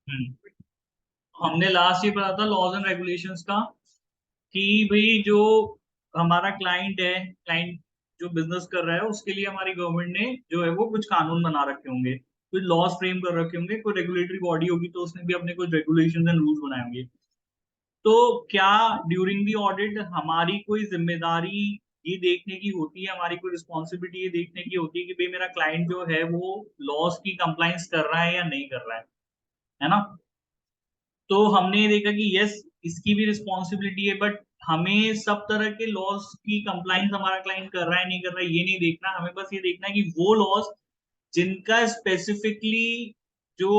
हम्म। हमने लास्ट ये पढ़ा था लॉज एंड रेगुलेशंस का, कि भाई जो हमारा क्लाइंट है, क्लाइंट जो बिजनेस कर रहा है, उसके लिए हमारी गवर्नमेंट ने जो है वो कुछ कानून बना रखे होंगे, कुछ लॉज फ्रेम कर रखे होंगे, कोई रेगुलेटरी बॉडी होगी तो उसने भी अपने कुछ रेगुलेशंस एंड रूल्स बनाए होंगे। तो क्या ड्यूरिंग दी ऑडिट हमारी कोई जिम्मेदारी ये देखने की होती है, हमारी कोई रिस्पॉन्सिबिलिटी ये देखने की होती है कि भाई मेरा क्लाइंट जो है वो लॉस की कंप्लाइंस कर रहा है या नहीं कर रहा है ना? तो हमने ये देखा कि यस, इसकी भी रिस्पॉन्सिबिलिटी है, बट हमें सब तरह के लॉज की कंप्लाइंस हमारा क्लाइंट कर रहा है नहीं कर रहा है ये नहीं देखना, हमें बस ये देखना है कि वो लॉज जिनका स्पेसिफिकली जो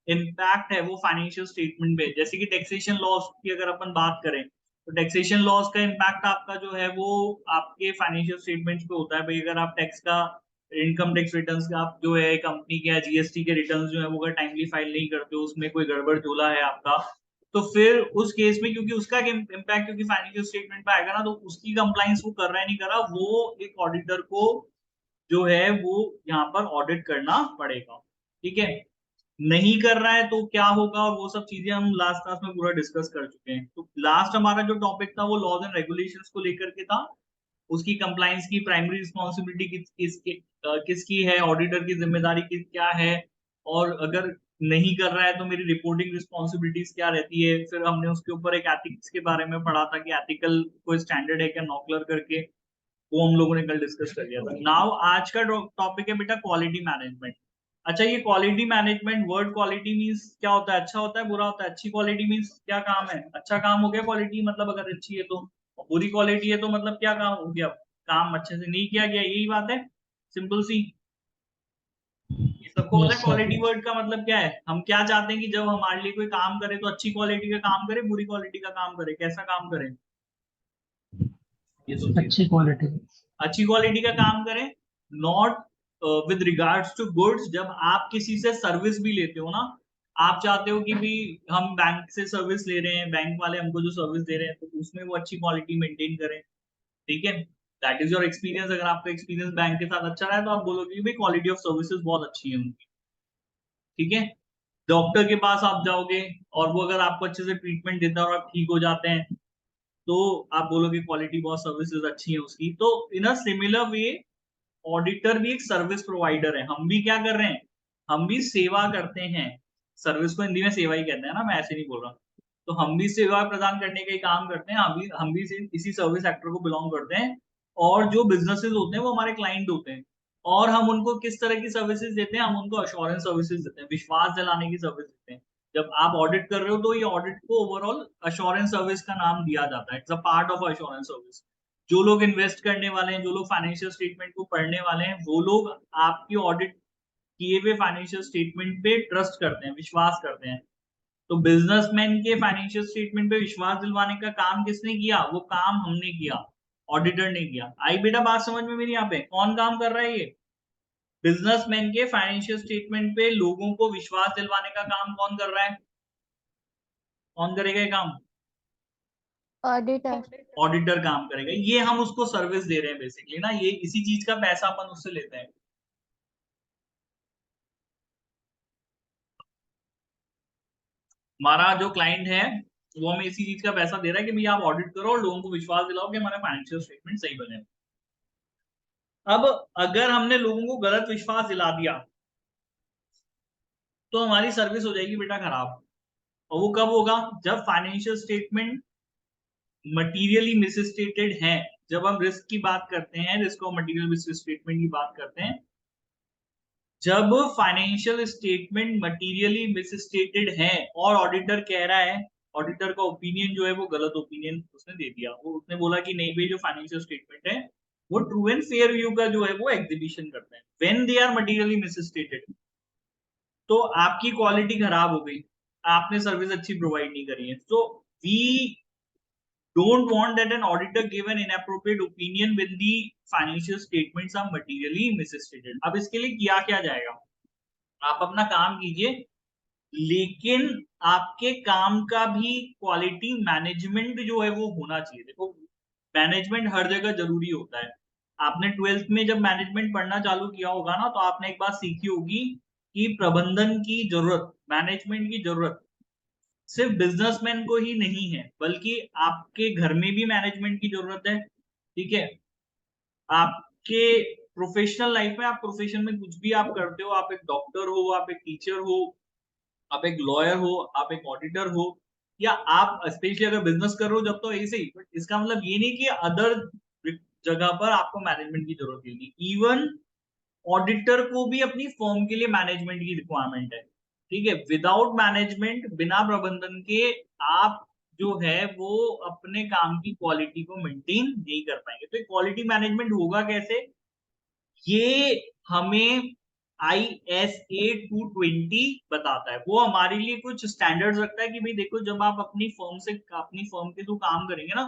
इम्पैक्ट है वो फाइनेंशियल स्टेटमेंट पे, जैसे कि टैक्सेशन लॉस की अगर अपन बात करें, तो टैक्सेशन लॉस का इम्पैक्ट आपका जो है वो आपके फाइनेंशियल स्टेटमेंट्स पे होता है। भाई अगर आप टैक्स का, इनकम टैक्स रिटर्न्स का आप जो है कंपनी के या जीएसटी के रिटर्न्स जो है वो अगर टाइमली फाइल नहीं करते हो, उसमें कोई गड़बड़ झोला है आपका, तो फिर उस केस में क्योंकि उसका इम्पैक्ट क्योंकि फाइनेंशियल स्टेटमेंट पे आएगा ना, तो उसकी कंप्लाइंस वो कर रहा है नहीं कर रहा, वो एक ऑडिटर को जो है वो यहाँ पर ऑडिट करना पड़ेगा। ठीक है? नहीं कर रहा है तो क्या होगा, और वो सब चीजें हम लास्ट क्लास में पूरा डिस्कस कर चुके हैं। तो लास्ट हमारा जो टॉपिक था वो लॉज एंड रेगुलेशंस को लेकर के था, उसकी कंप्लाइंस की प्राइमरी रिस्पॉन्सिबिलिटी किसकी है, ऑडिटर की जिम्मेदारी क्या है, और अगर नहीं कर रहा है तो मेरी रिपोर्टिंग रिस्पॉन्सिबिलिटीज क्या रहती है। फिर हमने उसके ऊपर एक एथिक्स के बारे में पढ़ा था कि एथिकल कोई स्टैंडर्ड है क्या नॉकलर करके, वो हम लोगों ने कल डिस्कस कर लिया था। नाउ आज का टॉपिक है बेटा क्वालिटी मैनेजमेंट। अच्छा, ये quality management, word quality means क्या होता है? अच्छा होता है, बुरा होता है? अच्छी क्वालिटी मींस क्या काम है? अच्छा काम हो गया क्वालिटी, मतलब अगर अच्छी है तो। और बुरी क्वालिटी है तो मतलब क्या काम हो गया? काम अच्छे से नहीं किया गया, यही बात है, सिंपल सी। ये सबको पता यस है सर। क्वालिटी वर्ड का मतलब क्या है। हम क्या चाहते हैं कि जब हमारे लिए कोई काम करे तो अच्छी क्वालिटी का काम करे, बुरी क्वालिटी का काम करे, कैसा काम करे? ये सोचिए। अच्छी क्वालिटी। अच्छी क्वालिटी का काम करें, not with regards to goods. जब आप किसी से सर्विस भी लेते हो ना, आप चाहते हो कि भी हम बैंक से सर्विस ले रहे हैं, बैंक वाले हमको जो सर्विस दे रहे हैं तो उसमें वो अच्छी क्वालिटी मेंटेन करें। ठीक है? That is your experience. अगर आपका एक्सपीरियंस बैंक के साथ अच्छा रहा है तो आप बोलोगे कि भाई क्वालिटी ऑफ सर्विसेज बहुत अच्छी है उनकी। ठीक है? डॉक्टर के पास आप जाओगे और वो अगर आपको अच्छे से ट्रीटमेंट देता है और आप ठीक हो जाते हैं, तो आप बोलोगे क्वालिटी बहुत सर्विसेज अच्छी है उसकी। तो इन अ सिमिलर वे ऑडिटर भी एक सर्विस प्रोवाइडर है। हम भी क्या कर रहे हैं? हम भी सेवा करते हैं। सर्विस को हिंदी में सेवा ही कहते हैं ना, मैं ऐसे नहीं बोल रहा। तो हम भी सेवा प्रदान करने का ही काम करते हैं, हम भी इसी सर्विस सेक्टर को बिलोंग करते हैं। और जो बिजनेसेस होते हैं वो हमारे क्लाइंट होते हैं। और हम उनको किस तरह की सर्विसेज देते हैं? हम उनको अश्योरेंस सर्विसेज देते हैं, विश्वास दिलाने की सर्विस देते हैं। जब आप ऑडिट कर रहे हो तो ये ऑडिट को ओवरऑल अश्योरेंस सर्विस का नाम दिया जाता है, it's a part of assurance service. जो लोग इन्वेस्ट करने वाले हैं, जो लोग फाइनेंशियल स्टेटमेंट को पढ़ने वाले हैं, वो लोग आपकी ऑडिट किए हुए फाइनेंशियल स्टेटमेंट पे ट्रस्ट करते हैं, विश्वास करते हैं। तो बिजनेसमैन के फाइनेंशियल स्टेटमेंट पे विश्वास दिलवाने का काम किसने किया? वो काम हमने किया, ऑडिटर ने किया। आई बेटा बात समझ में मेरी? यहाँ पे कौन काम कर रहा है? ये बिजनेसमैन के फाइनेंशियल स्टेटमेंट पे लोगों को विश्वास दिलवाने का काम कौन कर रहा है? कौन करेगा ये काम? ऑडिटर। ऑडिटर काम करेगा। ये हम उसको सर्विस दे रहे हैं बेसिकली ना, ये इसी चीज का पैसा अपन उससे लेते हैं। हमारा जो क्लाइंट है वो हमें इसी चीज का पैसा दे रहा है कि भैया आप ऑडिट करो और लोगों को विश्वास दिलाओ कि हमारा फाइनेंशियल स्टेटमेंट सही बने। अब अगर हमने लोगों को गलत विश्वास दिला दिया तो हमारी सर्विस हो जाएगी बेटा खराब। और वो कब होगा? जब फाइनेंशियल स्टेटमेंट मटीरियली मिसस्टेटेड है। जब हम रिस्क की बात करते हैं, रिस्क और मटीरियल मिसस्टेटमेंट की बात करते हैं, जब फाइनेंशियल स्टेटमेंट मटीरियली मिसस्टेटेड है और ऑडिटर कह रहा है, ऑडिटर का ओपिनियन जो है वो गलत ओपिनियन उसने दे दिया, वो उसने बोला कि नहीं भाई जो फाइनेंशियल स्टेटमेंट है वो ट्रू एंड फेयर व्यू का जो है वो एग्जीबिशन करते हैं, when they are materially misstated, तो आपकी क्वालिटी खराब हो गई, आपने सर्विस अच्छी प्रोवाइड नहीं करी है। तो we don't want that an auditor give an inappropriate opinion when the financial statements are materially misstated। अब इसके लिए किया क्या जाएगा? आप अपना काम कीजिए, लेकिन आपके काम का भी क्वालिटी मैनेजमेंट जो है वो होना चाहिए। देखो, मैनेजमेंट हर जगह जरूरी होता है। आपने ट्वेल्थ में जब मैनेजमेंट पढ़ना चालू किया होगा ना, तो आपने एक बात सीखी होगी कि प्रबंधन की जरूरत, मैनेजमेंट की जरूरत सिर्फ बिजनेसमैन को ही नहीं है, बल्कि आपके घर में भी मैनेजमेंट की जरूरत है। ठीक है, आपके प्रोफेशनल लाइफ में, आप प्रोफेशन में कुछ भी आप करते हो, आप एक डॉक्टर हो, आप एक टीचर हो, आप एक लॉयर हो, आप एक ऑडिटर हो, या आप स्पेशली अगर बिजनेस कर रहे हो जब तो ऐसे ही, बट इसका मतलब ये नहीं कि अदर जगह पर आपको मैनेजमेंट की जरूरत नहीं। इवन ऑडिटर को भी अपनी फर्म के लिए मैनेजमेंट की रिक्वायरमेंट है। ठीक है, विदाउट मैनेजमेंट, बिना प्रबंधन के आप जो है वो अपने काम की क्वालिटी को मेंटेन नहीं कर पाएंगे। तो क्वालिटी मैनेजमेंट होगा कैसे, ये हमें ISA 220 बताता है। वो हमारे लिए कुछ स्टैंडर्ड्स रखता है कि भाई देखो, जब आप अपनी फर्म के थ्रू काम करेंगे ना,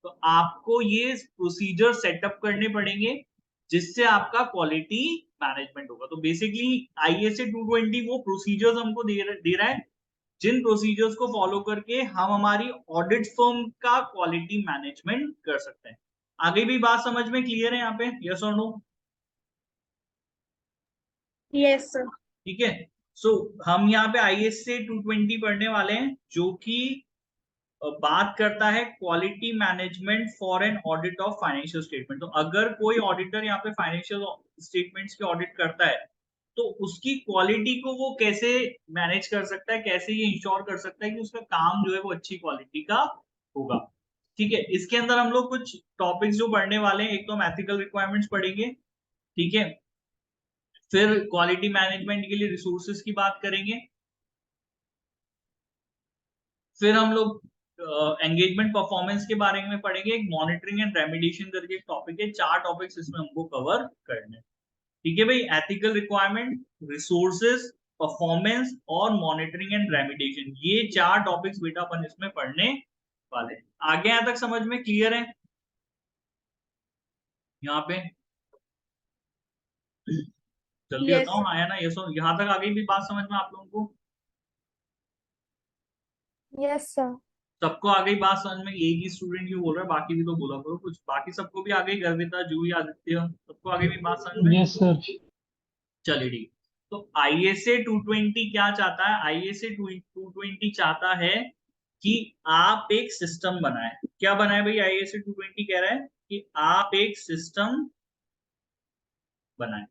तो आपको ये प्रोसीजर सेटअप करने पड़ेंगे जिससे आपका क्वालिटी मैनेजमेंट होगा। तो बेसिकली ISA 220 वो प्रोसीजर्स हमको दे रहा है, जिन प्रोसीजर्स को फॉलो करके हम हमारी ऑडिट फर्म का क्वालिटी मैनेजमेंट कर सकते हैं। आगे भी बात समझ में क्लियर है यहाँ पे, यस और नो? Yes sir. ठीक है, सो हम यहाँ पे ISA 220 पढ़ने वाले हैं, जो कि बात करता है quality management for an audit of financial statement. तो अगर कोई ऑडिटर यहाँ पे फाइनेंशियल स्टेटमेंट्स की ऑडिट करता है, तो उसकी क्वालिटी को वो कैसे मैनेज कर सकता है, कैसे ये इंश्योर कर सकता है कि उसका काम जो है वो अच्छी क्वालिटी का होगा। ठीक है, इसके अंदर हम लोग कुछ टॉपिक्स जो पढ़ने वाले हैं, एक तो हम एथिकल रिक्वायरमेंट्स पढ़ेंगे। ठीक है, फिर क्वालिटी मैनेजमेंट के लिए रिसोर्सेज की बात करेंगे, फिर हम लोग एंगेजमेंट परफॉर्मेंस के बारे में पढ़ेंगे, एक मॉनिटरिंग एंड रेमिडिएशन करके एक टॉपिक है। 4 टॉपिक्स इसमें हमको कवर करने। ठीक है भाई, एथिकल रिक्वायरमेंट, रिसोर्सेज, परफॉर्मेंस और मॉनिटरिंग एंड रेमिडिएशन, ये 4 टॉपिक्स बेटा अपन इसमें पढ़ने वाले हैं। आगे यहां तक समझ में क्लियर है? यहाँ पे जल्दी यस। बताओ, हाँ या ना? ये सो यहाँ तक आगे भी बात समझ में आप लोगों को? Yes sir. सबको आ गई बात समझ में? एक ही स्टूडेंट क्यों बोल रहा है, बाकी भी तो बोला करो कुछ। बाकी सबको भी आ गई, गर्विता, जूही, आदित्य, सबको आगे भी बात समझ में? Yes sir. चलिए ठीक। तो ISA 220 क्या चाहता है? ISA 220 चाहता है कि आप एक सिस्टम बनाए। क्या बनाए भाई? ISA 220 कह रहा है कि आप एक सिस्टम बनाए।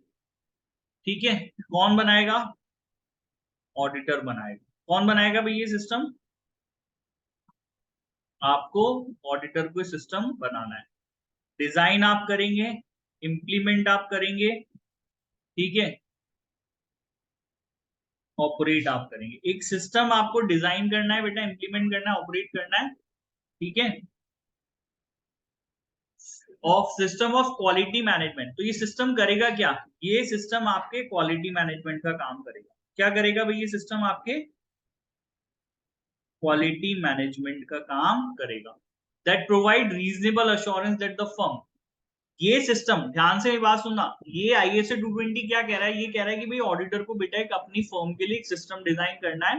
ठीक है, कौन बनाएगा? ऑडिटर बनाएगा। कौन बनाएगा भाई ये सिस्टम? आपको ऑडिटर को सिस्टम बनाना है। डिजाइन आप करेंगे, इंप्लीमेंट आप करेंगे, ठीक है, ऑपरेट आप करेंगे। एक सिस्टम आपको डिजाइन करना है बेटा, इंप्लीमेंट करना है, ऑपरेट करना है। ठीक है, of system of quality management. तो ये सिस्टम करेगा क्या? ये सिस्टम आपके क्वालिटी मैनेजमेंट का काम करेगा। क्या करेगा भाई? ये सिस्टम आपके क्वालिटी मैनेजमेंट का काम करेगा। That provide reasonable assurance that the firm, ये सिस्टम, ध्यान से बात सुनना, ये ISA 220 क्या कह रहा है? ये कह रहा है कि भाई ऑडिटर को बेटा एक अपनी फर्म के लिए एक सिस्टम डिजाइन करना है,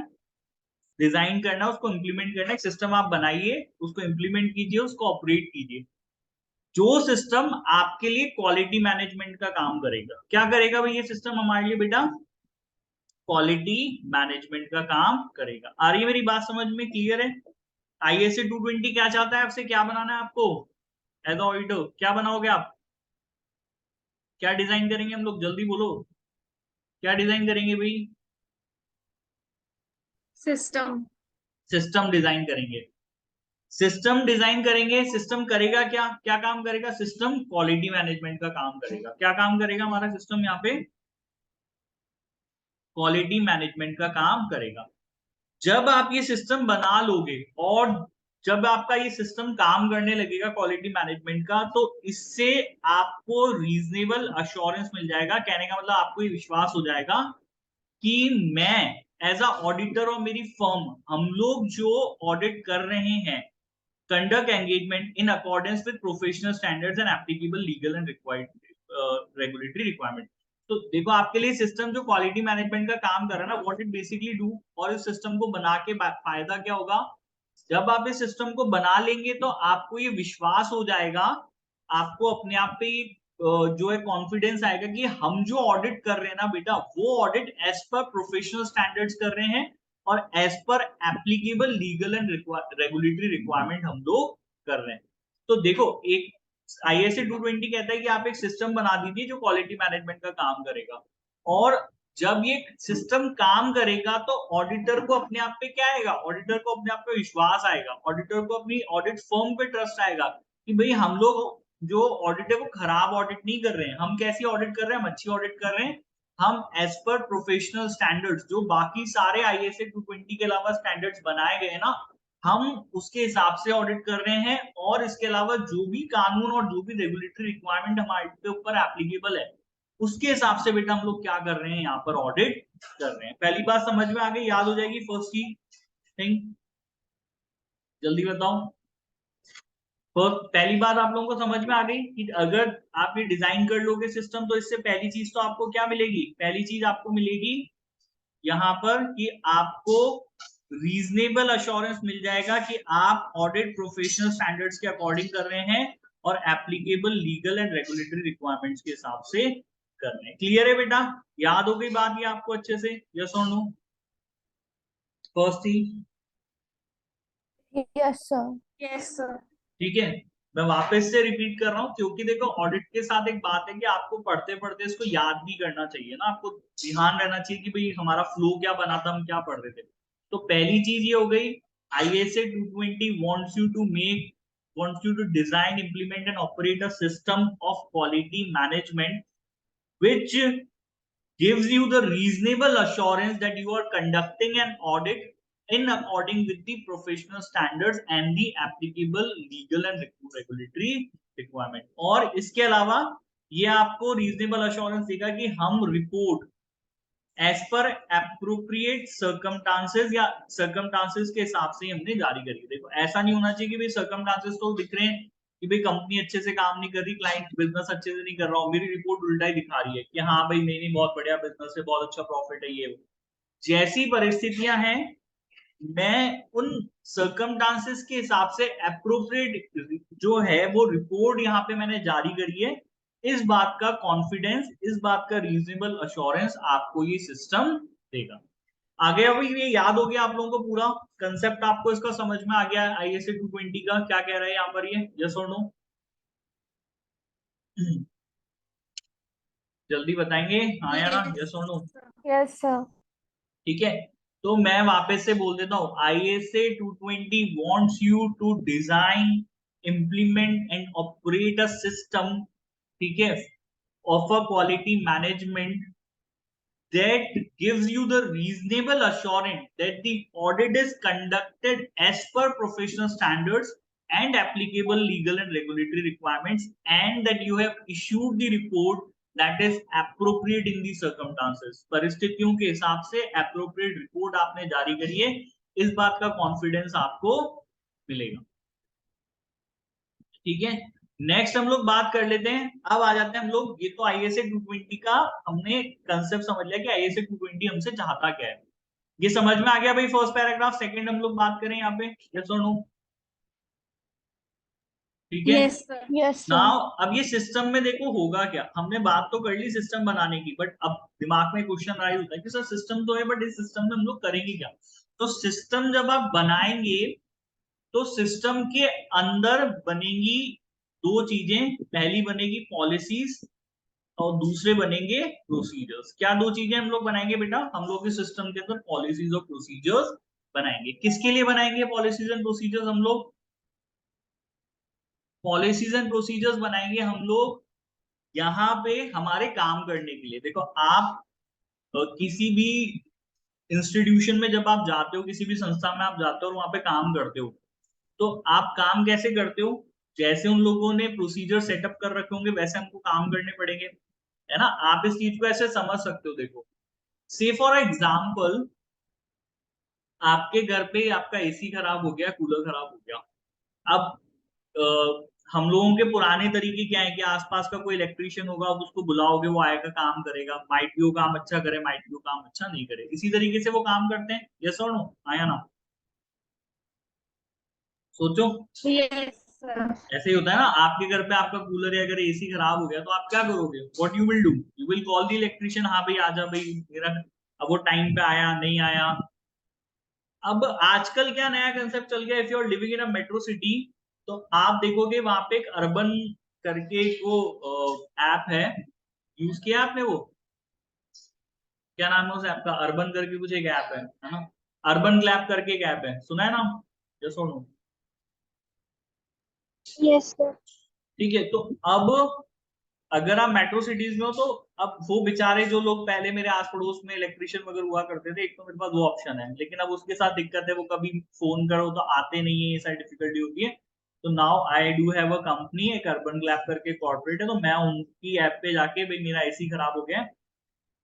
उसको इंप्लीमेंट करना है। सिस्टम आप बनाइए, उसको इंप्लीमेंट कीजिए, उसको ऑपरेट कीजिए, जो सिस्टम आपके लिए क्वालिटी मैनेजमेंट का काम करेगा। क्या करेगा भाई ये सिस्टम हमारे लिए बेटा? क्वालिटी मैनेजमेंट का काम करेगा। आ रही है मेरी बात समझ में? क्लियर है? ISA 220 क्या चाहता है आपसे? क्या बनाना है आपको एज ऑडिटर? क्या बनाओगे आप? क्या डिजाइन करेंगे हम लोग? जल्दी बोलो, क्या डिजाइन करेंगे भाई? सिस्टम। सिस्टम डिजाइन करेंगे। सिस्टम डिजाइन करेंगे, सिस्टम करेगा क्या? क्या काम करेगा? सिस्टम क्वालिटी मैनेजमेंट का काम करेगा। क्या काम करेगा हमारा सिस्टम? यहाँ पे क्वालिटी मैनेजमेंट का काम करेगा। जब आप ये सिस्टम बना लोगे और जब आपका ये सिस्टम काम करने लगेगा क्वालिटी मैनेजमेंट का, तो इससे आपको रीजनेबल अश्योरेंस मिल जाएगा। कहने का मतलब आपको ये विश्वास हो जाएगा कि मैं एज अ ऑडिटर और मेरी फर्म, हम लोग जो ऑडिट कर रहे हैं, conduct engagement in accordance with professional standards and applicable legal and required regulatory requirement। तो देखो, आपके लिए सिस्टम जो क्वालिटी मैनेजमेंट का काम कर रहा है ना, व्हाट इट बेसिकली डू, और इस सिस्टम को बना के फायदा क्या होगा? जब आप इस सिस्टम को बना लेंगे तो आपको ये विश्वास हो जाएगा, आपको अपने आप पे जो है कॉन्फिडेंस आएगा कि हम जो ऑडिट कर रहे हैं ना बेटा, वो audit as per professional standards कर रहे हैं और as per applicable legal and regulatory requirement हम लोग कर रहे हैं। तो देखो, एक ISA 220 कहता है कि आप एक सिस्टम बना दीजिए जो क्वालिटी मैनेजमेंट का काम करेगा, और जब ये सिस्टम काम करेगा तो ऑडिटर को अपने आप पे क्या आएगा, ऑडिटर को अपने आप पे विश्वास आएगा, ऑडिटर को अपनी ऑडिट फर्म पे ट्रस्ट आएगा कि भाई हम लोग जो ऑडिट है वो खराब ऑडिट नहीं कर रहे हैं, हम कैसी ऑडिट कर रहे हैं, हम अच्छी ऑडिट कर रहे हैं, हम एज पर प्रोफेशनल स्टैंडर्ड्स जो बाकी सारे ISA 220 के अलावा स्टैंडर्ड्स बनाए गए हैं ना, हम उसके हिसाब से ऑडिट कर रहे हैं, और इसके अलावा जो भी कानून और जो भी रेगुलेटरी रिक्वायरमेंट हमारे ऊपर एप्लीकेबल है उसके हिसाब से बेटा हम लोग क्या कर रहे हैं, यहाँ पर ऑडिट कर रहे हैं। पहली बात समझ में आ गई, याद हो जाएगी फर्स्ट ही थिंग, जल्दी बताओ। तो पहली बात आप लोगों को समझ में आ गई कि अगर आप ये डिजाइन कर लोगे सिस्टम, तो इससे पहली चीज तो आपको क्या मिलेगी, पहली चीज आपको मिलेगी यहाँ पर कि आपको रीजनेबल अश्योरेंस मिल जाएगा कि आप ऑडिट प्रोफेशनल स्टैंडर्ड्स के अकॉर्डिंग कर रहे हैं और applicable legal and regulatory requirements के हिसाब से कर रहे हैं। क्लियर है बेटा, याद हो गई बात ये आपको अच्छे से, यस और no? First thing, Yes, sir. Yes, sir. ठीक है। मैं वापस से रिपीट कर रहा हूँ क्योंकि देखो ऑडिट के साथ एक बात है कि आपको पढ़ते पढ़ते इसको याद भी करना चाहिए ना, आपको ध्यान रहना चाहिए कि भाई हमारा फ्लो क्या बना था, हम क्या पढ़ रहे थे। तो पहली चीज ये हो गई, ISA 220 wants you to design, implement and operate a system of quality management which gives you the reasonable assurance that you are conducting an audit in according with the professional standards and the applicable legal and regulatory requirement। और इसके अलावा ये आपको reasonable assurance देगा कि हम report as per appropriate circumstances या circumstances के हिसाब से हमने जारी करी है। देखो ऐसा नहीं होना चाहिए कि भाई सर्कमस्टांसेस तो दिख रहे हैं कि भाई कंपनी अच्छे से काम नहीं कर रही, क्लाइंट बिजनेस अच्छे से नहीं कर रहा हूँ, मेरी रिपोर्ट उल्टा ही दिखा रही है कि हाँ भाई नहीं नहीं बहुत बढ़िया बिजनेस है, बहुत अच्छा प्रॉफिट है, ये जैसी परिस्थितियां हैं मैं उन सर्कमस्टांसेस के हिसाब से एप्रोप्रिएट जो है वो रिपोर्ट यहाँ पे मैंने जारी करी है। इस बात का कॉन्फिडेंस, इस बात का रीजनेबल अश्योरेंस आपको ये सिस्टम देगा। आगे अभी ये याद हो गया आप लोगों को, पूरा कंसेप्ट आपको इसका समझ में आ गया ISA 220 का क्या कह रहा है यहाँ पर ये, यस और नो? जल्दी बताएंगे हाँ या ना, यस और नो? Yes, sir. ठीक है, तो मैं वापस से बोल देता हूँ, ISA 220 wants you to design, implement and operate a system, ठीक है, of a quality management that gives you the reasonable assurance that the audit is conducted as per professional standards and applicable legal and regulatory requirements, and that you have issued the report that is appropriate in the circumstances। परिस्थितियों के हिसाब से appropriate report आपने जारी करी है, इस बात का कॉन्फिडेंस आपको मिलेगा। ठीक है, नेक्स्ट हम लोग बात कर लेते हैं, अब आ जाते हैं हम लोग, ये तो ISA 220 का हमने कंसेप्ट समझ लिया कि ISA 220 हमसे चाहता क्या है, ये समझ में आ गया भाई फर्स्ट पैराग्राफ। सेकंड हम लोग बात करें यहाँ पे, यस और नो? ठीक है, Yes, sir. Yes, sir. Now अब ये सिस्टम में देखो होगा क्या, हमने बात तो कर ली सिस्टम बनाने की, बट अब दिमाग में क्वेश्चन राइज होता है कि सर सिस्टम तो है बट इस सिस्टम में हम लोग करेंगे क्या। तो सिस्टम जब आप बनाएंगे तो सिस्टम के अंदर बनेंगी दो चीजें, पहली बनेगी पॉलिसीज और दूसरे बनेंगे प्रोसीजर्स। क्या दो चीजें हम लोग बनाएंगे बेटा, हम लोग इस सिस्टम के अंदर पॉलिसीज और प्रोसीजर्स बनाएंगे। किसके लिए बनाएंगे पॉलिसीज एंड प्रोसीजर्स, हम लोग पॉलिसीज एंड प्रोसीजर्स बनाएंगे हम लोग यहाँ पे हमारे काम करने के लिए। देखो आप किसी भी इंस्टीट्यूशन में जब आप जाते हो, किसी भी संस्था में आप जाते हो और वहां पे काम करते हो, तो आप काम कैसे करते हो, जैसे उन लोगों ने प्रोसीजर सेटअप कर रखे होंगे वैसे हमको काम करने पड़ेंगे, है ना। आप इस चीज को ऐसे समझ सकते हो, देखो से फॉर एग्जाम्पल आपके घर पे आपका AC खराब हो गया, कूलर खराब हो गया। अब हम लोगों के पुराने तरीके क्या है कि आसपास का कोई इलेक्ट्रिशियन होगा, आप उसको बुलाओगे, वो आएगा काम करेगा, माइट भी वो काम अच्छा करे, माइट भी वो काम अच्छा नहीं करे, इसी तरीके से वो काम करते हैं, यस और नो, आया ना? सोचो। Yes. ऐसे ही होता है ना, आपके घर पे आपका कूलर या अगर एसी खराब हो गया तो आप क्या करोगे? What you will do? You will call the electrician, हाँ भाई आजा भाई मेरा, अब वो टाइम पे आया नहीं आया। अब आजकल क्या नया कंसेप्ट चल गया, if you are living in a metro city, तो आप देखोगे वहां पे एक अर्बन करके वो ऐप है, यूज किया आपने वो? क्या नाम है उस ऐप का? अर्बन करके कुछ एक ऐप है ना? अर्बन क्लैप करके एक ऐप है, सुना है नाम? या सुनो? Yes sir. ठीक है, तो अब अगर आप मेट्रो सिटीज में हो तो अब वो बेचारे जो लोग पहले मेरे आस पड़ोस में इलेक्ट्रिशियन वगैरह हुआ करते थे, एक तो मेरे पास वो ऑप्शन है, लेकिन अब उसके साथ दिक्कत है, वो कभी फोन करो तो आते नहीं है, ये सारी डिफिकल्टी होती है। तो now I do have a company, एक अर्बन लैब करके कॉर्पोरेट है, तो मैं उनकी ऐप पे जाके भाई मेरा एसी खराब हो गया है,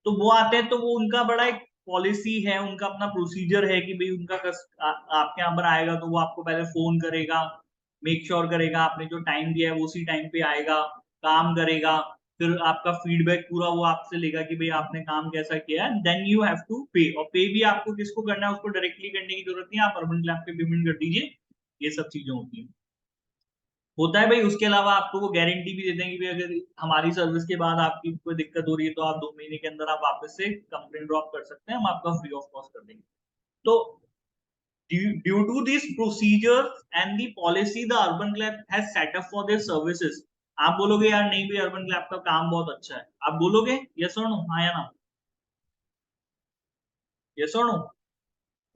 तो वो आते हैं, तो वो उनका बड़ा एक पॉलिसी है, उनका अपना प्रोसीजर है कि भाई उनका आपके यहाँ पर आएगा तो वो आपको पहले फोन करेगा, मेक श्योर करेगा आपने जो टाइम दिया है वो उसी टाइम पे आएगा, काम करेगा, फिर आपका फीडबैक पूरा वो आपसे लेगा कि भाई आपने काम कैसा किया है, देन यू हैव टू पे। और पे भी आपको किसको करना है, उसको डायरेक्टली करने की जरूरत नहीं है, आप अर्बन क्लैप पे पेमेंट कर दीजिए, ये सब चीजें होती है। होता है भाई, उसके अलावा आपको वो गारंटी भी देते हैं कि भाई अगर हमारी सर्विस के बाद आपकी कोई दिक्कत हो रही है तो आप 2 महीने के अंदर आप वापस से कंप्लेंट ड्रॉप कर सकते हैं, हम आपका फ्री ऑफ कॉस्ट कर देंगे। तो due to this procedure and the policy the urban club has set up for their services. आप बोलोगे यार नहीं भी अर्बन क्लैब का काम बहुत अच्छा है, आप बोलोगे यस और नो, हाँ या ना? यस और नो?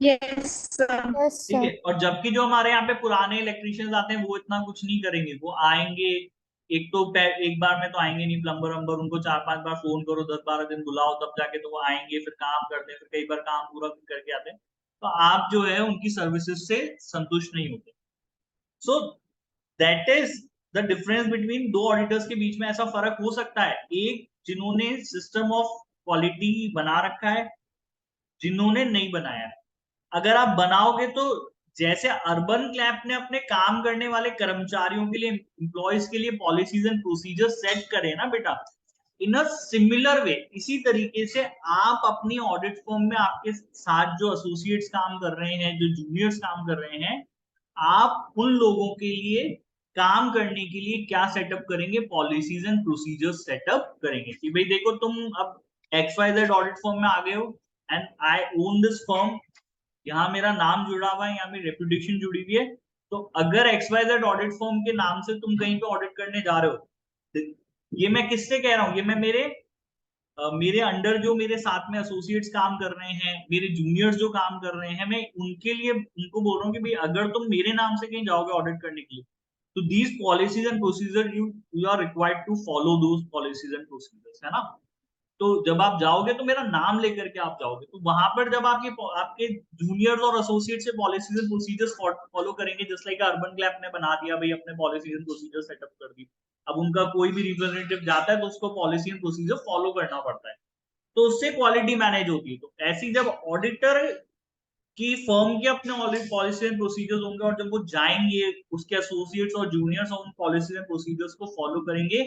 Yes sir. यस ठीक है, सर। और जबकि जो हमारे यहाँ पे पुराने इलेक्ट्रिशियंस आते हैं वो इतना कुछ नहीं करेंगे, वो आएंगे एक तो एक बार में तो आएंगे नहीं, प्लम्बर वम्बर उनको 4-5 बार फोन करो, 10-12 दिन बुलाओ, तब जाके तो वो आएंगे, फिर काम करते हैं, फिर कई बार काम पूरा करके आते हैं, तो आप जो है उनकी सर्विसेज से संतुष्ट नहीं होते। So that is the difference between दो ऑडिटर्स के बीच में, ऐसा फर्क हो सकता है, एक जिन्होंने सिस्टम ऑफ क्वालिटी बना रखा है, जिन्होंने नहीं बनाया है। अगर आप बनाओगे तो जैसे अर्बन क्लैप ने अपने काम करने वाले कर्मचारियों के लिए, एम्प्लॉयज के लिए पॉलिसीज एंड प्रोसीजर सेट करे ना बेटा, इन अ सिमिलर वे इसी तरीके से आप अपनी ऑडिट फर्म में आपके साथ जो एसोसिएट्स काम कर रहे हैं, जो जूनियर्स काम कर रहे हैं, आप उन लोगों के लिए काम करने के लिए क्या सेटअप करेंगे, पॉलिसीज एंड प्रोसीजर सेटअप करेंगे कि भाई देखो तुम अब XYZ ऑडिट फर्म में आ गए हो and I own this firm, यहाँ मेरा नाम जुड़ा हुआ है, यहाँ मेरी रेपुटेशन जुड़ी हुई है, तो अगर XYZ ऑडिट फर्म के नाम से तुम कहीं पे ऑडिट करने जा रहे हो, ये मैं किससे कह रहा हूँ, ये मैं मेरे अंडर जो मेरे साथ में एसोसिएट्स काम कर रहे हैं, मेरे जूनियर्स जो काम कर रहे हैं, मैं उनके लिए उनको बोल रहा हूँ कि भाई अगर तुम मेरे नाम से कहीं जाओगे ऑडिट करने के लिए, तो these policies and procedure you you are required to follow those policies and procedures, है ना? तो जब आप जाओगे तो मेरा नाम लेकर के आप जाओगे, तो वहां पर जब आपके जूनियर्स और एसोसिएट से पॉलिसीज एंड प्रोसीजर्स फॉलो करेंगे, जस्ट लाइक अर्बन क्लैप ने बना दिया भाई अपने पॉलिसीज एंड प्रोसीजर सेटअप कर दी, अब उनका कोई भी रिप्रेजेंटेटिव जाता है तो उसको पॉलिसी एंड प्रोसीजर फॉलो करना पड़ता है, तो उससे क्वालिटी मैनेज होती है। तो ऐसी जब ऑडिटर की फर्म के अपने पॉलिसी एंड प्रोसीजर्स होंगे और जब वो जाएंगे उसके एसोसिएट्स और जूनियर्स उन पॉलिसी एंड प्रोसीजर्स को फॉलो करेंगे,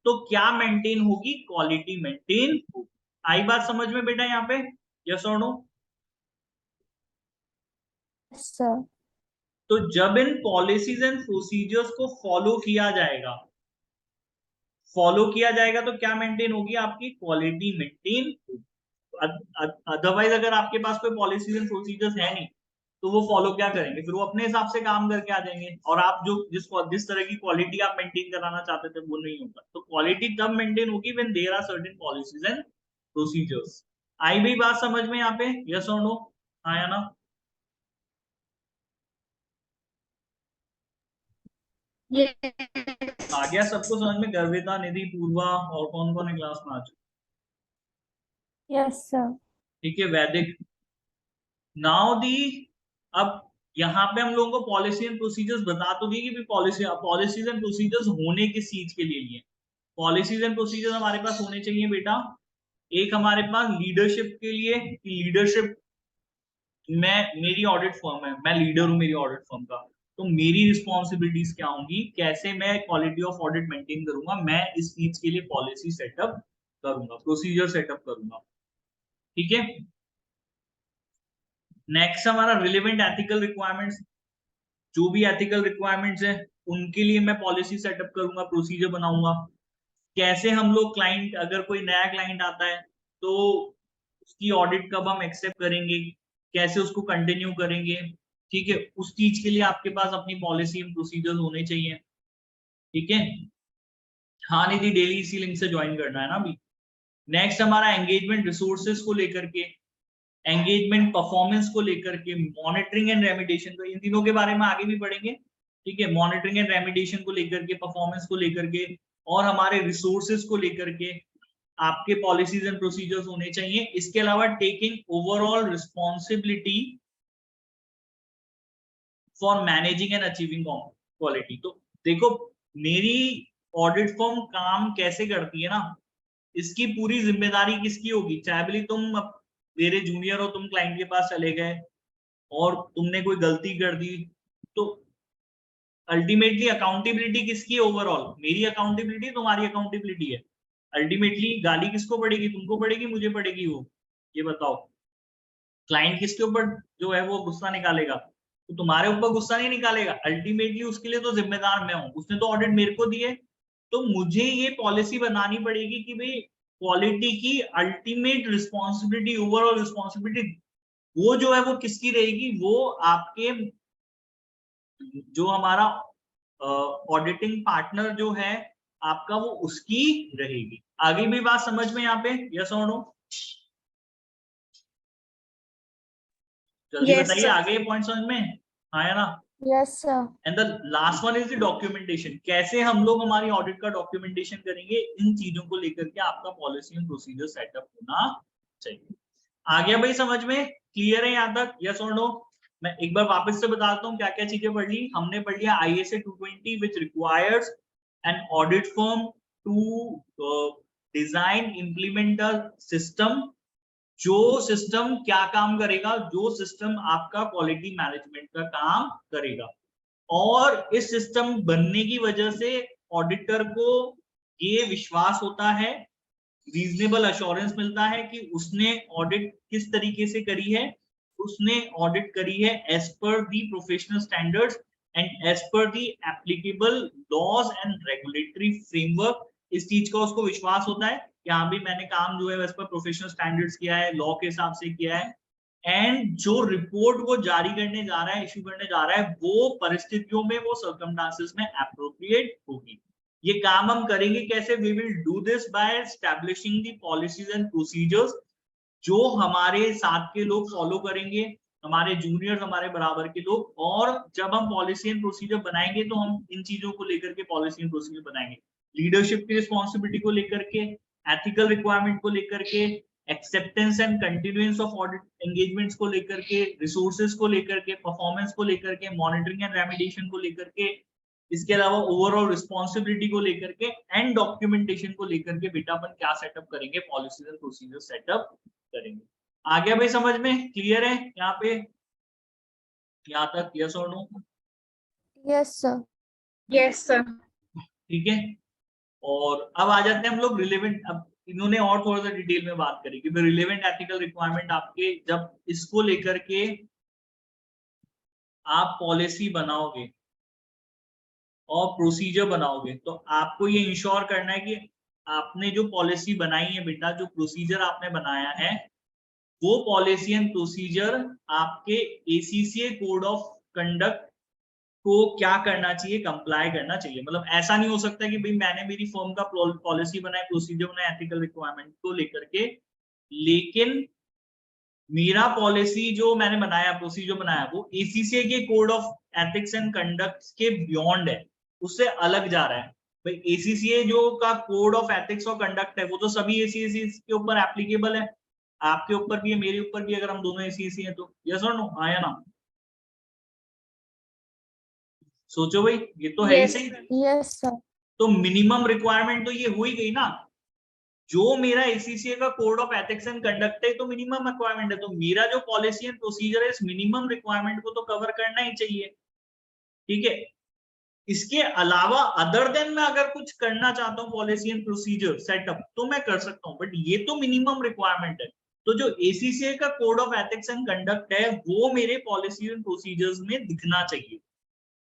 तो क्या मेंटेन होगी, क्वालिटी मेंटेन होगी। आई बात समझ में बेटा यहाँ पे? यस और नो? Yes sir. तो जब इन पॉलिसीज एंड प्रोसीजर्स को फॉलो किया जाएगा तो क्या मेंटेन होगी, आपकी क्वालिटी मेंटेन होगी। अदरवाइज अगर आपके पास कोई पॉलिसीज एंड प्रोसीजर्स है नहीं, तो वो फॉलो क्या करेंगे, फिर वो अपने हिसाब से काम करके आ जाएंगे, और आप जो जिस तरह की क्वालिटी आप मेंटेन कराना चाहते थे वो नहीं होगा। तो क्वालिटी तब मेंटेन होगी when there are certain policies and procedures. आई भी बात समझ में यहाँ पे? यस और नो, हाँ या ना? यस। आ गया सबको समझ में? गर्विता, निधि, पूर्वा और कौन कौन है क्लास में आज? Yes sir. ठीक है, वैदिक। नाउ दी, अब यहाँ पे हम लोगों को पॉलिसी एंड प्रोसीजर्स बता तो दी कि भी पॉलिसीज एंड प्रोसीजर्स होने किस चीज के लिए? पॉलिसीज एंड प्रोसीजर्स हमारे पास होने चाहिए बेटा, एक हमारे पास लीडरशिप के लिए, लीडरशिप, मेरी ऑडिट फर्म है, मैं लीडर हूं मेरी ऑडिट फर्म का, तो मेरी रिस्पॉन्सिबिलिटीज क्या होंगी, कैसे मैं क्वालिटी ऑफ ऑडिट मेंटेन करूंगा, मैं इस चीज के लिए पॉलिसी सेटअप करूंगा, प्रोसीजर सेटअप करूंगा। ठीक है, नेक्स्ट हमारा रिलेवेंट एथिकल रिक्वायरमेंट्स, जो भी एथिकल रिक्वायरमेंट्स है उनके लिए मैं पॉलिसी सेटअप करूंगा, प्रोसीजर बनाऊंगा। कैसे हम लोग क्लाइंट, अगर कोई नया क्लाइंट आता है तो उसकी ऑडिट कब हम एक्सेप्ट करेंगे, कैसे उसको कंटिन्यू करेंगे, ठीक है, उस चीज के लिए आपके पास अपनी पॉलिसी एंड प्रोसीजर्स होने चाहिए। ठीक है, हाँ निधि, डेली इसी लिंक से ज्वाइन करना है ना अभी। नेक्स्ट हमारा एंगेजमेंट रिसोर्सेज को लेकर के, एंगेजमेंट परफॉर्मेंस को लेकर के, मॉनिटरिंग एंड रेमिडिएशन, तो इन तीनों के बारे में आगे भी पढ़ेंगे। ठीक है, मॉनिटरिंग एंड रेमिडिएशन को लेकर के, परफॉर्मेंस को लेकर के, और हमारे रिसोर्सेज को लेकर के आपके पॉलिसीज एंड प्रोसीजर्स होने चाहिए। इसके अलावा taking overall responsibility for managing and achieving quality. तो देखो, मेरी ऑडिट फर्म काम कैसे करती है ना, इसकी पूरी जिम्मेदारी किसकी होगी? चाहे भले तुम मेरे जूनियर हो, तुम क्लाइंट के पास चले गए और तुमने कोई गलती कर दी, तो अल्टीमेटली अकाउंटेबिलिटी किसकी है? ओवरऑल मेरी अकाउंटेबिलिटी, तुम्हारी अकाउंटेबिलिटी है। अल्टीमेटली गाली किसको पड़ेगी? तुमको पड़ेगी, मुझे पड़ेगी? वो ये बताओ, क्लाइंट किसके ऊपर जो है वो गुस्सा निकालेगा? तो तुम्हारे ऊपर गुस्सा नहीं निकालेगा, अल्टीमेटली उसके लिए तो जिम्मेदार मैं हूं, उसने तो ऑडिट मेरे को दी है। तो मुझे ये पॉलिसी बनानी पड़ेगी कि भाई क्वालिटी की अल्टीमेट रिस्पॉन्सिबिलिटी, ओवरऑल रिस्पॉन्सिबिलिटी वो जो है वो किसकी रहेगी? वो आपके, जो हमारा ऑडिटिंग पार्टनर जो है आपका, वो उसकी रहेगी। आगे भी बात समझ में यहाँ पे? यस और नो? जल्दी Yes, बताइए, sir. आगे पॉइंट समझ में आया ना? Yes, sir. And the last one is the documentation. कैसे हम लोग हमारी ऑडिट का डॉक्यूमेंटेशन करेंगे, इन चीजों को लेकर के आपका पॉलिसी एंड प्रोसीजर सेटअप होना चाहिए। आ गया भाई समझ में? क्लियर है यहाँ तक? यस और नो? मैं एक बार वापस से बताता हूँ क्या क्या चीजें पढ़ ली हमने। पढ़ लिया ISA 220 which requires an audit firm to design implement the system. जो सिस्टम क्या काम करेगा? जो सिस्टम आपका क्वालिटी मैनेजमेंट का काम करेगा। और इस सिस्टम बनने की वजह से ऑडिटर को ये विश्वास होता है, रीजनेबल अश्योरेंस मिलता है कि उसने ऑडिट किस तरीके से करी है। उसने ऑडिट करी है as per the professional standards and as per the applicable laws and regulatory framework. इस चीज का उसको विश्वास होता है कि हाँ भी मैंने काम जो है एज पर प्रोफेशनल स्टैंडर्ड्स किया है, लॉ के हिसाब से किया है। एंड जो रिपोर्ट वो जारी करने जा रहा है, इश्यू करने जा रहा है, वो परिस्थितियों में, वो सर्कमस्टांसेस में एप्रोप्रिएट होगी। ये काम हम करेंगे कैसे? We will do this by establishing the policies and procedures, जो हमारे साथ के लोग फॉलो करेंगे, हमारे जूनियर्स, हमारे बराबर के लोग। और जब हम पॉलिसी एंड प्रोसीजर बनाएंगे तो हम इन चीजों को लेकर के पॉलिसी एंड प्रोसीजर बनाएंगे। लीडरशिप की रिस्पॉन्सिबिलिटी को लेकर के, एथिकल रिक्वायरमेंट को लेकर के, acceptance and continuance of audit engagements को लेकर के, रिसोर्सेज को लेकर के, परफॉर्मेंस को लेकर के, मॉनिटरिंग एंड रेमिडिएशन को लेकर के, इसके अलावा ओवरऑल रिस्पॉन्सिबिलिटी को लेकर के, एंड डॉक्यूमेंटेशन को लेकर के बेटा अपन क्या सेटअप करेंगे? पॉलिसीज एंड प्रोसीजर सेटअप करेंगे। आ गया भाई समझ में? क्लियर है यहाँ पे, यहाँ तक? यस और no? Yes, sir. Yes, sir. ठीक है, और अब आ जाते हैं हम लोग रिलेवेंट। अब इन्होंने और थोड़ा सा डिटेल में बात करी कि रिलेवेंट एथिकल रिक्वायरमेंट आपके, जब इसको लेकर के आप पॉलिसी बनाओगे और प्रोसीजर बनाओगे, तो आपको ये इंश्योर करना है कि आपने जो पॉलिसी बनाई है बेटा, जो प्रोसीजर आपने बनाया है, वो पॉलिसी एंड प्रोसीजर आपके ACCA कोड ऑफ कंडक्ट को क्या करना चाहिए? कंप्लाई करना चाहिए। मतलब ऐसा नहीं हो सकता कि भाई मैंने मेरी फर्म का पॉलिसी बनाया, प्रोसीजर बनाया एथिकल रिक्वायरमेंट को लेकर के, लेकिन मेरा पॉलिसी जो मैंने बनाया, प्रोसीजर बनाया, वो ACCA के code of ethics and conduct के बियॉन्ड है, उससे अलग जा रहा है। भाई ACCA जो का कोड ऑफ एथिक्स और कंडक्ट है, वो तो सभी ACCA के ऊपर एप्लीकेबल है, आपके ऊपर भी है, मेरे ऊपर भी, अगर हम दोनों ACCA हैं तो। यस और नो? आया ना? सोचो भाई, ये तो है ही Yes, सही। sir. Yes, sir. तो मिनिमम रिक्वायरमेंट तो ये हो ही गई ना। जो मेरा ACCA का code of ethics and conduct है तो मिनिमम रिक्वायरमेंट है, तो मेरा जो पॉलिसी एंड प्रोसीजर है इस मिनिमम रिक्वायरमेंट को तो कवर करना ही चाहिए। ठीक है, इसके अलावा अदर देन मैं अगर कुछ करना चाहता हूँ पॉलिसी एंड प्रोसीजर सेटअप, तो मैं कर सकता हूँ, बट ये तो मिनिमम रिक्वायरमेंट है। तो जो ACCA का code of ethics and conduct है वो मेरे पॉलिसी एंड प्रोसीजर्स में दिखना चाहिए।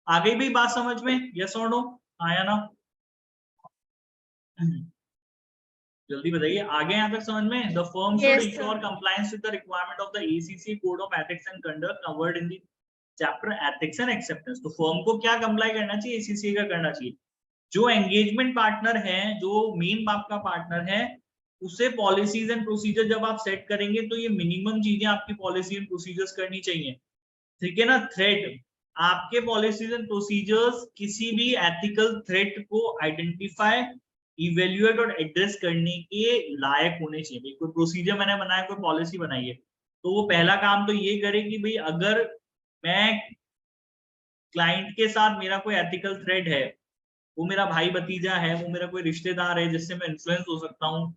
आ गई भी बात समझ में? यस और नो? आया ना? जल्दी बताइए, आगे यहाँ तक समझ में? The firm should ensure compliance with the requirement of the ACC code of ethics and conduct covered in the chapter ethics and acceptance. तो फर्म को क्या कंप्लाई करना चाहिए? एसीसी का करना चाहिए। जो एंगेजमेंट पार्टनर है, जो मेन बाप का पार्टनर है, उसे पॉलिसीज एंड प्रोसीजर जब आप सेट करेंगे तो ये मिनिमम चीजें आपकी पॉलिसी एंड प्रोसीजर्स करनी चाहिए, ठीक है ना? थ्रेट, आपके पॉलिसीज एंड प्रोसीजर्स किसी भी एथिकल थ्रेट को आइडेंटिफाई, इवेल्युएट और एड्रेस करने के लायक होने चाहिए। कोई प्रोसीजर मैंने बनाया, कोई पॉलिसी बनाई है, तो वो पहला काम तो ये करे कि भाई अगर मैं क्लाइंट के साथ मेरा कोई एथिकल थ्रेट है, वो मेरा भाई भतीजा है, वो मेरा कोई रिश्तेदार है जिससे मैं इन्फ्लुएंस हो सकता हूँ,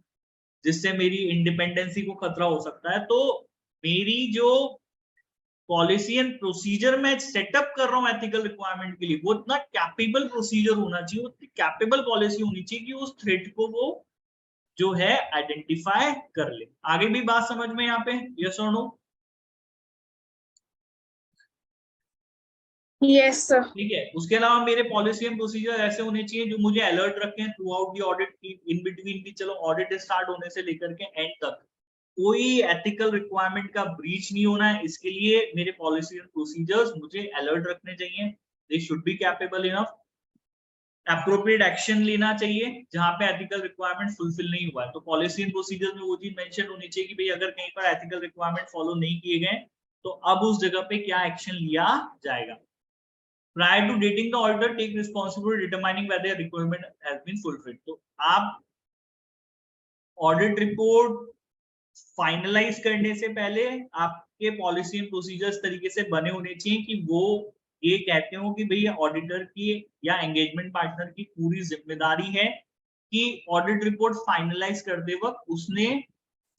जिससे मेरी इंडिपेंडेंसी को खतरा हो सकता है, तो मेरी जो पॉलिसी एंड प्रोसीजर मैं सेटअप कर रहा हूँ एथिकल रिक्वायरमेंट के लिए, वो इतना कैपेबल प्रोसीजर होना चाहिए, उतनी कैपेबल पॉलिसी होनी चाहिए कि उस थ्रेट को वो जो है आइडेंटिफाई कर ले। आगे भी बात समझ में यहाँ पे? यस और नो? Yes sir. ठीक है। उसके अलावा मेरे पॉलिसी एंड प्रोसीजर ऐसे होने चाहिए जो मुझे अलर्ट रखें through out the audit, in between भी, चलो ऑडिट स्टार्ट होने से लेकर के एंड तक कोई एथिकल रिक्वायरमेंट का ब्रीच नहीं होना है। इसके लिए मेरे पॉलिसी एंड प्रोसीजर्स मुझे अलर्ट रखने चाहिए, they should be capable enough. Appropriate action लेना चाहिए जहां पे एथिकल रिक्वायरमेंट फुलफिल नहीं हुआ है, तो पॉलिसी एंड प्रोसीजर में वो चीज मेंशन होनी चाहिए कि भाई अगर कहीं पर एथिकल रिक्वायरमेंट फॉलो नहीं किए गए तो अब उस जगह पे क्या एक्शन लिया जाएगा। Prior to dating the auditor, take responsibility determining whether the requirement has been fulfilled. तो आप ऑडिट रिपोर्ट फाइनलाइज करने से पहले आपके पॉलिसी एंड प्रोसीजर्स तरीके से बने होने चाहिए कि वो ये कहते हो कि भाई ऑडिटर की या एंगेजमेंट पार्टनर की पूरी जिम्मेदारी है कि ऑडिट रिपोर्ट फाइनलाइज करते वक्त उसने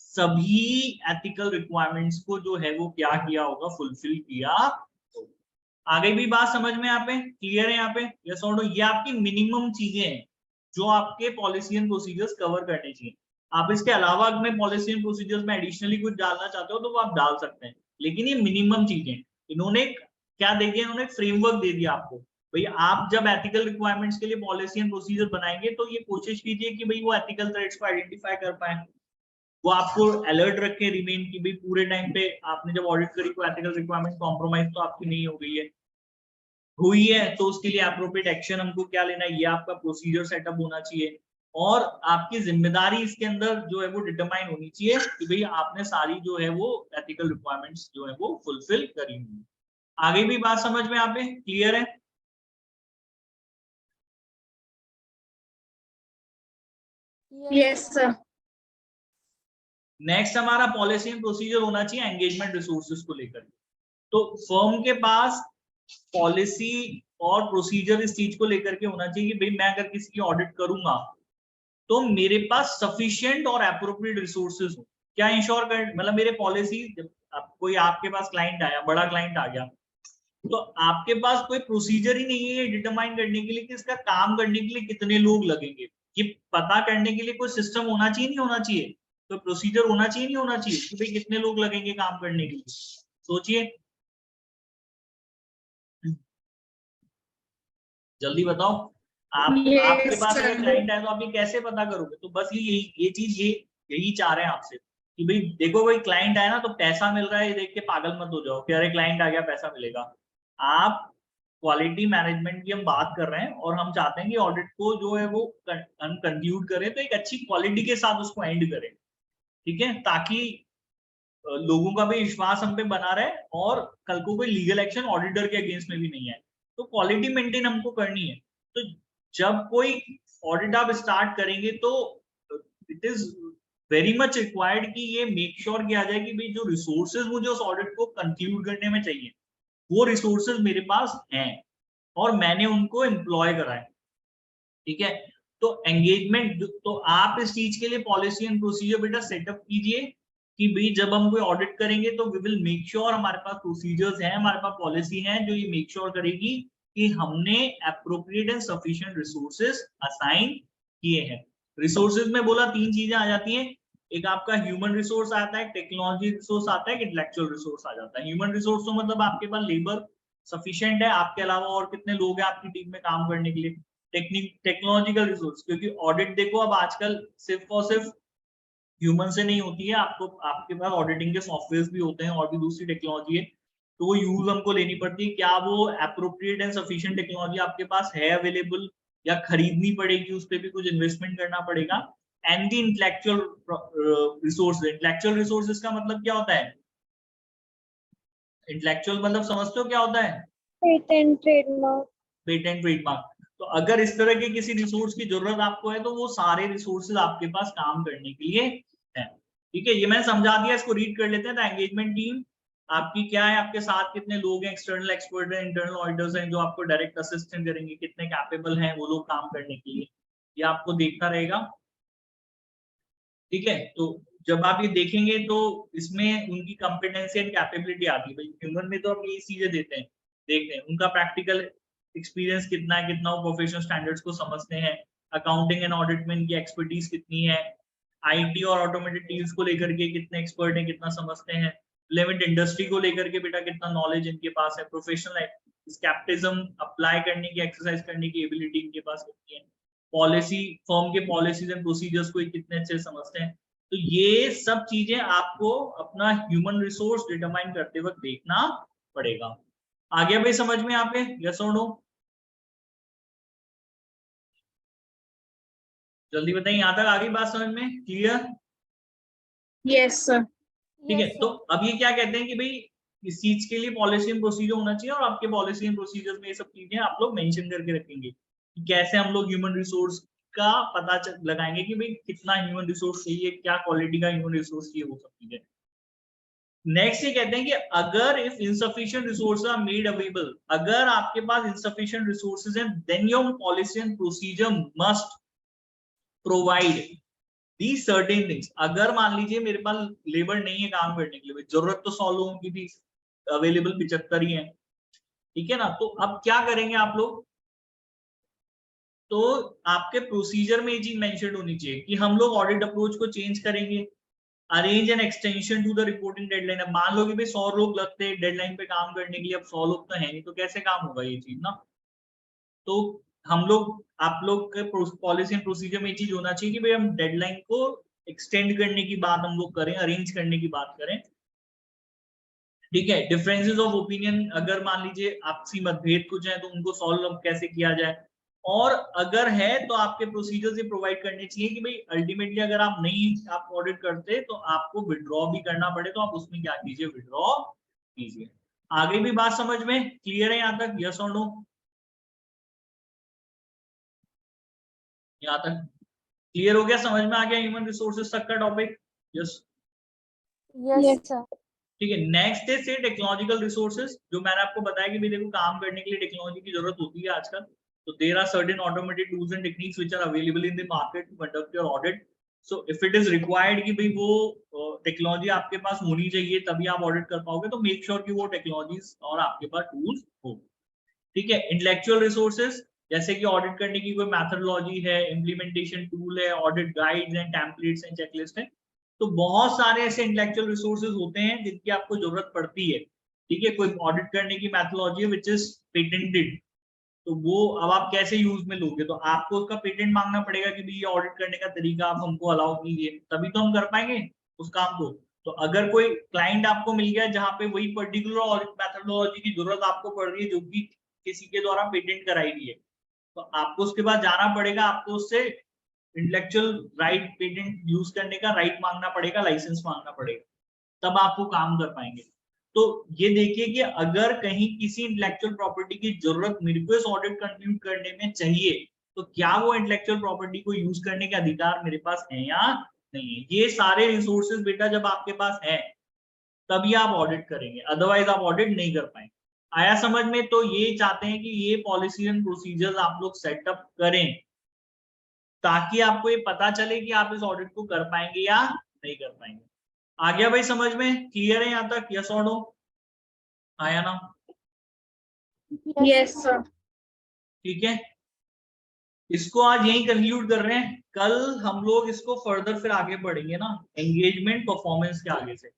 सभी एथिकल रिक्वायरमेंट्स को जो है वो क्या किया होगा, फुलफिल किया। आगे भी बात समझ में यहाँ पे क्लियर है? यहाँ पे यस और नो? ये आपकी मिनिमम चीजें हैं जो आपके पॉलिसी एंड प्रोसीजर्स कवर करने चाहिए। आप इसके अलावा अगर पॉलिसी एंड प्रोसीजर्स में एडिशनली कुछ डालना चाहते हो तो वो आप डाल सकते हैं, लेकिन ये मिनिमम चीजें। इन्होंने क्या दे दिया? इन्होंने फ्रेमवर्क दे दिया आपको, भाई आप जब एथिकल रिक्वायरमेंट्स के लिए पॉलिसी एंड प्रोसीजर बनाएंगे तो ये कोशिश कीजिए कि भाई वो एथिकल थ्रेट्स को आइडेंटिफाई कर पाए, वो आपको अलर्ट रखे रिमेन की भाई पूरे टाइम पे आपने जब ऑडिट करी तो एथिकल रिक्वायरमेंट कॉम्प्रोमाइज तो आपकी नहीं हो गई है, हुई है, तो उसके लिए एप्रोप्रिएट एक्शन हमको क्या लेना है, ये आपका प्रोसीजर सेटअप होना चाहिए। और आपकी जिम्मेदारी इसके अंदर जो है वो डिटरमाइन होनी चाहिए कि भाई आपने सारी जो है वो एथिकल रिक्वायरमेंट्स जो है वो फुलफिल करी हुई। आगे भी बात समझ में आप क्लियर है? Yes sir. नेक्स्ट हमारा पॉलिसी एंड प्रोसीजर होना चाहिए एंगेजमेंट रिसोर्सेज को लेकर। तो फर्म के पास पॉलिसी और प्रोसीजर इस चीज को लेकर के होना चाहिए कि भाई मैं अगर किसी की ऑडिट करूंगा तो मेरे पास सफिशिएंट और एप्रोप्रिएट रिसोर्सेज हो। क्या इंश्योर कर, मतलब मेरे पॉलिसी, कोई आपके पास क्लाइंट आया, बड़ा क्लाइंट आ गया, तो आपके पास कोई प्रोसीजर ही नहीं है डिटरमाइन करने के लिए कि इसका काम करने के लिए कितने लोग लगेंगे। ये पता करने के लिए कोई सिस्टम होना चाहिए, नहीं होना चाहिए? कोई प्रोसीजर होना चाहिए, नहीं होना चाहिए कि भाई कितने लोग लगेंगे काम करने के लिए? सोचिए, जल्दी बताओ। आपके पास अगर क्लाइंट है तो आप ये कैसे पता करोगे? तो बस ये चीज यही चाह रहे हैं आपसे कि भाई देखो, भाई क्लाइंट आया ना तो पैसा मिल रहा है ये देख के पागल मत हो जाओ कि अरे क्लाइंट आ गया पैसा मिलेगा। आप क्वालिटी मैनेजमेंट की हम बात कर रहे हैं और हम चाहते हैं कि ऑडिट को जो है वो हम कंक्लूड करें तो एक अच्छी क्वालिटी के साथ उसको एंड करें, ठीक है, ताकि लोगों का भी विश्वास हम पे बना रहे और कल को कोई लीगल एक्शन ऑडिटर के अगेंस्ट में भी नहीं है। तो क्वालिटी मेंटेन हमको करनी है। तो जब कोई ऑडिट आप स्टार्ट करेंगे तो it is very much required कि ये मेक श्योर किया जाए कि भाई जो रिसोर्सेज मुझे उस ऑडिट को कंक्लूड करने में चाहिए वो रिसोर्सेज मेरे पास हैं और मैंने उनको एम्प्लॉय करा है, ठीक है। तो एंगेजमेंट, तो आप इस चीज के लिए पॉलिसी एंड प्रोसीजर बेटा सेटअप कीजिए कि भाई जब हम कोई ऑडिट करेंगे तो वी विल मेक श्योर हमारे पास प्रोसीजर्स हैं, हमारे पास पॉलिसी है जो ये मेक श्योर करेगी कि हमने appropriate and sufficient resources assign किए हैं। रिसोर्सेज में बोला तीन चीजें आ जाती हैं, एक आपका ह्यूमन रिसोर्स आता है, टेक्नोलॉजी रिसोर्स आता है, इंटेलेक्चुअल रिसोर्स आ जाता है। ह्यूमन रिसोर्स तो मतलब आपके पास लेबर सफिशिएंट है, आपके अलावा और कितने लोग हैं आपकी टीम में काम करने के लिए, टेक्नोलॉजिकल रिसोर्स, क्योंकि ऑडिट देखो अब आजकल सिर्फ और सिर्फ ह्यूमन से नहीं होती है, आपको आपके पास ऑडिटिंग के सॉफ्टवेयर भी होते हैं और भी दूसरी टेक्नोलॉजी है, तो वो यूज हमको लेनी पड़ती है। क्या वो एप्रोप्रिएट एंड सफिशिएंट टेक्नोलॉजी आपके पास है अवेलेबल, या खरीदनी पड़ेगी, उस पर भी कुछ इन्वेस्टमेंट करना पड़ेगा। And the intellectual resources, intellectual resources का मतलब क्या होता है, इंटेलेक्चुअल मतलब समझते हो क्या होता है, पेटेंट ट्रेडमार्क। Patent trademark. तो अगर इस तरह के किसी रिसोर्स की जरूरत आपको है तो वो सारे रिसोर्सेज आपके पास काम करने के लिए है। ठीक है, ये मैंने समझा दिया, इसको रीड कर लेते हैं। तो एंगेजमेंट टीम आपकी क्या है, आपके साथ कितने लोग हैं, एक्सटर्नल एक्सपर्ट हैं, इंटरनल ऑडिटर्स हैं जो आपको डायरेक्ट असिस्टेंट करेंगे, कितने कैपेबल हैं वो लोग काम करने के लिए, ये आपको देखना रहेगा। ठीक है, तो जब आप ये देखेंगे तो इसमें उनकी कॉम्पिटेंसी एंड कैपेबिलिटी आती है। भाई ह्यूमन में तो हम यही चीजें देते हैं, देखते हैं उनका प्रैक्टिकल एक्सपीरियंस कितना है, कितना वो प्रोफेशनल स्टैंडर्ड्स को समझते हैं, अकाउंटिंग एंड ऑडिट में इनकी एक्सपर्टीज कितनी है, आईटी और ऑटोमेटेड टीम्स को लेकर के कितने एक्सपर्ट हैं, कितना समझते हैं, लिमिट इंडस्ट्री को लेकर के बेटा कितना नॉलेज इनके पास है, प्रोफेशनल स्केप्टिज्म अप्लाई करने की, एक्सरसाइज करने की एबिलिटी इनके पास कितनी है, पॉलिसी फर्म के पॉलिसीज एंड प्रोसीजर्स को कितने अच्छे समझते हैं। तो ये सब चीजें आपको अपना ह्यूमन रिसोर्स डिटरमाइन करते वक्त देखना पड़ेगा। आ गया भाई समझ में यहाँ पे, यस और नो? जल्दी बताइए, यहाँ तक आ गई बात समझ में, क्लियर? Yes, sir. ठीक है, Yes, तो sir. अब ये क्या कहते हैं कि भाई इस चीज के लिए पॉलिसी एंड प्रोसीजर होना चाहिए, और आपके पॉलिसी एंड प्रोसीजर्स में ये सब चीजें आप लोग मेंशन करके रखेंगे कि कैसे हम लोग ह्यूमन रिसोर्स का पता लगाएंगे कि भाई कितना ह्यूमन रिसोर्स चाहिए, क्या क्वालिटी का ह्यूमन रिसोर्स चाहिए, वो सब चीजें। नेक्स्ट ये कहते हैं कि अगर if insufficient resources are made available, अगर आपके पास इनसफिशिएंट रिसोर्सेज हैं, then your policy and procedure must provide the certain things. अगर मान लीजिए मेरे पास लेबर नहीं है काम करने के लिए, जरूरत तो 100 लोगों की थी, अवेलेबल 75 ही है, ठीक है ना, तो अब क्या करेंगे आप लोग, तो आपके प्रोसीजर में ये चीज मेंशन होनी चाहिए कि हम लोग ऑडिट अप्रोच को चेंज करेंगे, arrange an extension to the reporting deadline. अब मान लो कि भाई 100 लोग लगते हैं डेडलाइन पे काम करने के लिए, अब 100 लोग तो है नहीं, तो कैसे काम होगा ये चीज ना। तो हम लोग आप लोग के पॉलिसी एंड प्रोसीजर में ये चीज होना चाहिए कि भाई हम डेडलाइन को एक्सटेंड करने की बात हम लोग करें, अरेंज करने की बात करें। ठीक है, डिफरेंसेस ऑफ ओपिनियन, अगर मान लीजिए आपसी मतभेद कुछ है तो उनको सॉल्व कैसे किया जाए, और अगर है तो आपके प्रोसीजर्स ये प्रोवाइड करने चाहिए कि भाई अल्टीमेटली अगर आप नहीं आप ऑडिट करते तो आपको विड्रॉ भी करना पड़े, तो आप उसमें क्या कीजिए, विड्रॉ कीजिए। आगे भी बात समझ में क्लियर है यहाँ तक, यस और नो? यहाँ तक क्लियर हो गया, समझ में आ गया ह्यूमन रिसोर्सेज तक का टॉपिक? Yes, Yes, sir. ठीक है। नेक्स्ट है टेक्नोलॉजिकल रिसोर्सेज, जो मैंने आपको बताया कि भाई देखो काम करने के लिए टेक्नोलॉजी की जरूरत होती है आजकल, तो there are certain automated tools and techniques which are available in the market to conduct your audit. So if it is required कि भाई वो टेक्नोलॉजी आपके पास होनी चाहिए तभी आप ऑडिट कर पाओगे, तो मेक श्योर कि वो टेक्नोलॉजीज और आपके पास टूल्स हो। ठीक है, इंटेलेक्चुअल रिसोर्सेज, जैसे कि ऑडिट करने की कोई मैथडोलॉजी है, इम्प्लीमेंटेशन टूल है, audit guides and templates and checklist है, तो बहुत सारे ऐसे इंटेलेक्चुअल रिसोर्सेज होते हैं जिनकी आपको जरूरत पड़ती है। ठीक है, कोई ऑडिट करने की मैथडोलॉजी है विच इज पेटेंटेड, तो वो अब आप कैसे यूज में लोगे, तो आपको उसका पेटेंट मांगना पड़ेगा कि ये ऑडिट करने का तरीका आप हमको अलाउ कीजिए, तभी तो हम कर पाएंगे उस काम को। तो अगर कोई क्लाइंट आपको मिल गया जहां पे वही पर्टिकुलर ऑडिट मैथडोलॉजी की जरूरत आपको पड़ रही है जो कि किसी के द्वारा पेटेंट कराई गई है, तो आपको उसके बाद जाना पड़ेगा, आपको उससे इंटेलेक्चुअल राइट पेटेंट यूज करने का राइट मांगना पड़ेगा, लाइसेंस मांगना पड़ेगा, तब आप वो काम कर पाएंगे। तो ये देखिए कि अगर कहीं किसी इंटेलेक्चुअल प्रॉपर्टी की जरूरत मेरे को इस ऑडिट कंक्लूड करने में चाहिए, तो क्या वो इंटेलेक्चुअल प्रॉपर्टी को यूज करने के अधिकार मेरे पास है या नहीं है। ये सारे रिसोर्सेज बेटा जब आपके पास है तभी आप ऑडिट करेंगे, अदरवाइज आप ऑडिट नहीं कर पाएंगे। आया समझ में? तो ये चाहते हैं कि ये पॉलिसी एंड प्रोसीजर्स आप लोग सेटअप करें ताकि आपको ये पता चले कि आप इस ऑडिट को कर पाएंगे या नहीं कर पाएंगे। आ गया भाई समझ में, क्लियर है यहाँ तक, यस और नो? आया ना? Yes, sir. ठीक है, इसको आज यही कंक्लूड कर रहे हैं, कल हम लोग इसको फर्दर फिर आगे बढ़ेंगे ना, एंगेजमेंट परफॉर्मेंस के आगे से,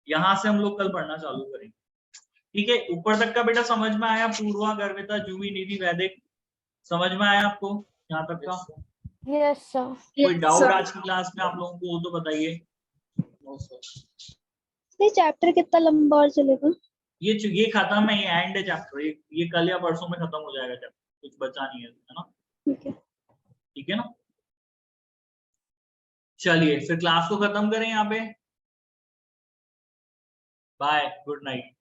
यहां से हम लोग कल पढ़ना चालू करेंगे। ठीक है, ऊपर तक का बेटा समझ में आया? पूर्वा, गर्विता, जूही, निधि, वैदिक, समझ में आया आपको यहाँ तक का? Yes sir. कोई Yes, डाउट sir. आज की क्लास में आप लोगों को हो तो बताइए। ये चैप्टर कितना लंबा और चलेगा? ये खत्म है, ये एंड है चैप्टर, ये कल या परसों में खत्म हो जाएगा चैप्टर, कुछ बचा नहीं है ना। ठीक है। ठीक है ना, चलिए फिर क्लास को खत्म करें यहाँ पे। Bye, good night.